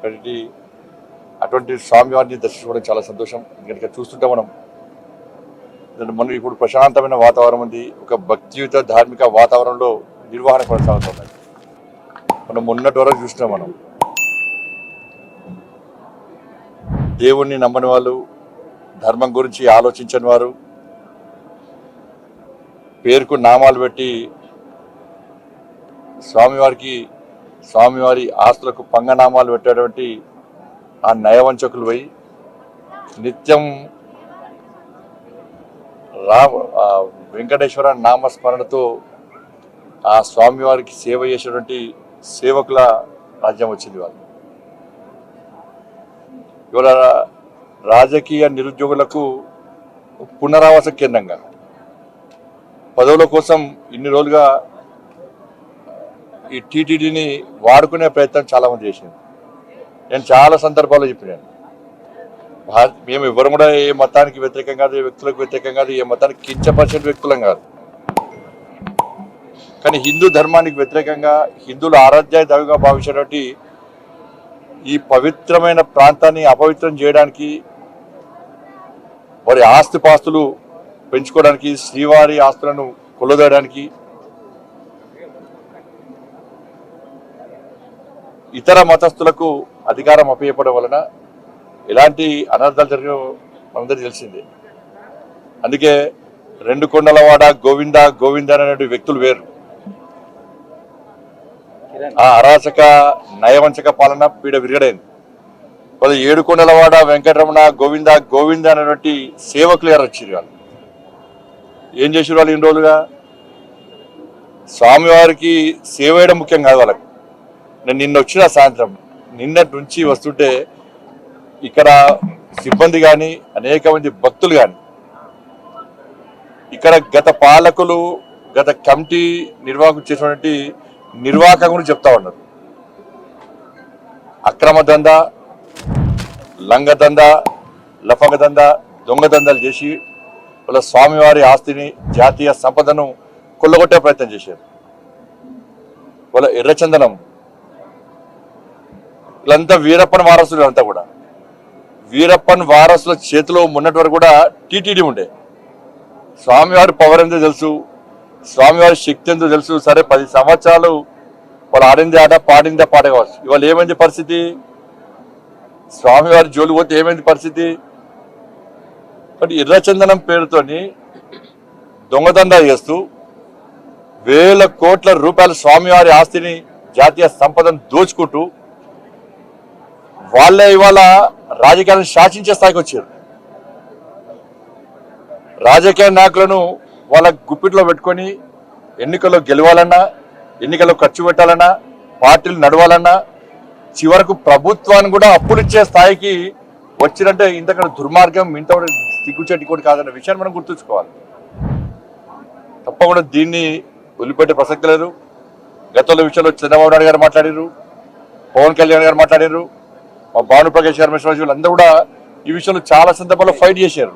కాబట్టి అటువంటి స్వామివారిని దర్శించుకోవడం చాలా సంతోషం. ఎందుకంటే చూస్తుంటే మనం ఇప్పుడు ప్రశాంతమైన వాతావరణం ఉంది. ఒక భక్తియుత ధార్మిక వాతావరణంలో నిర్వహణ కొనసాగుతుంది. మనం మొన్నటి వరకు చూసినాం. మనం దేవుణ్ణి నమ్మని వాళ్ళు, ధర్మం గురించి ఆలోచించని వారు, పేరుకు నామాలు పెట్టి స్వామివారి ఆస్తులకు పంగనామాలు పెట్టేటువంటి ఆ నయవంచకులు పోయి నిత్యం వెంకటేశ్వర నామస్మరణతో ఆ స్వామివారికి సేవ చేసేటువంటి సేవకుల రాజ్యం వచ్చింది. వాళ్ళు ఇవాళ రాజకీయ నిరుద్యోగులకు పునరావాస కేంద్రంగా పదవుల కోసం ఇన్ని రోజులుగా ఈ టీటీడీని వాడుకునే ప్రయత్నం చాలామంది చేసింది. నేను చాలా సందర్భాల్లో చెప్పినాను, మేము ఎవరు కూడా ఏ మతానికి వ్యతిరేకం కాదు, ఏ వ్యక్తులకు వ్యతిరేకం కాదు, ఏ మతానికి కించపరిచిన వ్యక్తులం కాదు. కానీ హిందూ ధర్మానికి వ్యతిరేకంగా హిందువుల ఆరాధ్య దైవంగా భావించినటువంటి ఈ పవిత్రమైన ప్రాంతాన్ని అపవిత్రం చేయడానికి, వారి ఆస్తిపాస్తులు పెంచుకోవడానికి, శ్రీవారి ఆస్తులను కొలదడానికి, ఇతర మతస్థులకు అధికారం అప్పచెప్పడం వలన ఎలాంటి అనర్థాలు జరిగిన మనందరికీ తెలిసిందే. అందుకే రెండు కొండలవాడ గోవింద గోవింద అనే వ్యక్తులు వేరు. ఆ అరాచక నయవంచక పాలన పీడ విరగడైంది. వాళ్ళు ఏడుకొండలవాడ వెంకటరమణ గోవింద గోవింద అనేటువంటి సేవకులు గారు వచ్చారు. వాళ్ళు ఏం చేసారు? వాళ్ళు ఇన్ని రోజులుగా స్వామివారికి సేవ చేయడం ముఖ్యం కాదు వాళ్ళకి. నేను నిన్న వచ్చిన సాయంత్రం, నిన్నటి నుంచి వస్తుంటే ఇక్కడ సిబ్బంది కానీ అనేక మంది భక్తులు కానీ ఇక్కడ గత పాలకులు, గత కమిటీ నిర్వాహకులు చేసినటువంటి నిర్వాహకం గురించి చెప్తా ఉన్నారు. అక్రమ దందా, లంగ దందా, లఫంగ దందా, దొంగ దందాలు చేసి వాళ్ళ స్వామివారి ఆస్తిని, జాతీయ సంపదను కొల్లగొట్టే ప్రయత్నం చేశారు. వాళ్ళ ఎర్రచందనం, వీళ్ళంతా వీరప్పన్ వారసులు. అంతా కూడా వీరప్పన్ వారసుల చేతిలో మొన్నటి వరకు కూడా టీటీడీ ఉండే. స్వామివారి పవర్ ఎంతో తెలుసు, స్వామివారి శక్తి ఎంతో తెలుసు. సరే 10 సంవత్సరాలు వాళ్ళు ఆడింది ఆట, పాడిందే పాట కావచ్చు. ఇవాళ ఏమైంది పరిస్థితి? స్వామివారి జోలు పోతే ఏమైంది పరిస్థితి? బట్ ఎర్రచందనం పేరుతోని దొంగదండా చేస్తూ వేల కోట్ల రూపాయల స్వామివారి ఆస్తిని, జాతీయ సంపదను దోచుకుంటూ వాళ్ళే ఇవాళ రాజకీయాలను శాసించే స్థాయికి వచ్చారు. రాజకీయ నాయకులను వాళ్ళ గుప్పిట్లో పెట్టుకొని ఎన్నికల్లో గెలవాలన్నా, ఎన్నికల్లో ఖర్చు పెట్టాలన్నా, పార్టీలు నడవాలన్నా, చివరకు ప్రభుత్వాన్ని కూడా అప్పులు ఇచ్చే స్థాయికి వచ్చినట్టే. ఇంతకన్నా దుర్మార్గం, ఇంత సిగ్గుచేటి కూడా కాదన్న విషయాన్ని మనం గుర్తుంచుకోవాలి. తప్పకుండా దీన్ని వదిలిపెట్టే ప్రసక్తి లేదు. గతంలో విషయంలో చంద్రబాబు నాయుడు గారు మాట్లాడారు, పవన్ కళ్యాణ్ గారు మాట్లాడారు, మా భానుప్రకాష్ గారు, అందరూ కూడా ఈ విషయంలో చాలా సందర్భాల్లో ఫైట్ చేశారు.